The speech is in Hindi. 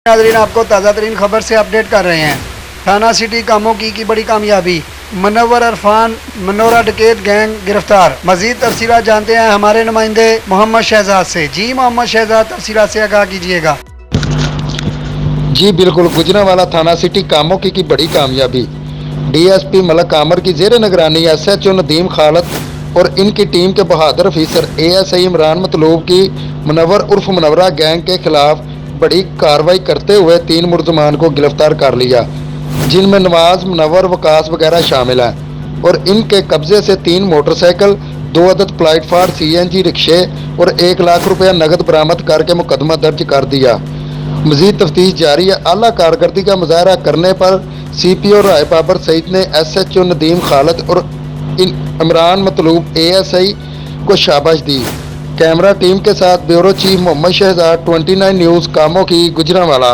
नाज़रीन, आपको ताज़ा तरीन खबर से अपडेट कर रहे हैं। थाना सिटी कामों की बड़ी कामयाबी, मुनव्वर अरफान मनोरा डकैत गैंग गिरफ्तार। मजीद तफसीलात जानते हैं हमारे नुमाइंदे मोहम्मद शहजाद से। जी मोहम्मद शहजाद, तफसीलात से आगाह कीजिएगा। जी बिल्कुल, गुजरांवाला थाना सिटी कामों की बड़ी कामयाबी। डीएसपी मलक आमर की जेर निगरानी एसएचओ नदीम खालद और इनकी टीम के बहादुर अफीसर एएसआई इमरान मतलूब की मुनव्वर उर्फ मुनव्वरा गैंग के खिलाफ बड़ी कार्रवाई करते हुए 3 मुलजमान को गिरफ्तार कर लिया, जिनमें नवाज, मुनव्वर, वकास वगैरह शामिल हैं। और इनके कब्जे से 3 मोटरसाइकिल, 2 अदद प्लेटफार्म सीएनजी रिक्शे और 1 लाख रुपया नकद बरामद करके मुकदमा दर्ज कर दिया। मजीद तफ्तीश जारी है। आला कारकर्दगी का मुजाहरा करने पर सीपीओ राय बाबर सईद ने एसएचओ नदीम खालद और इमरान मतलूब एएसआई को शाबाश दी। कैमरा टीम के साथ bureau chief Mohammad Shahzad, 29 news कामों की, गुजरांवाला।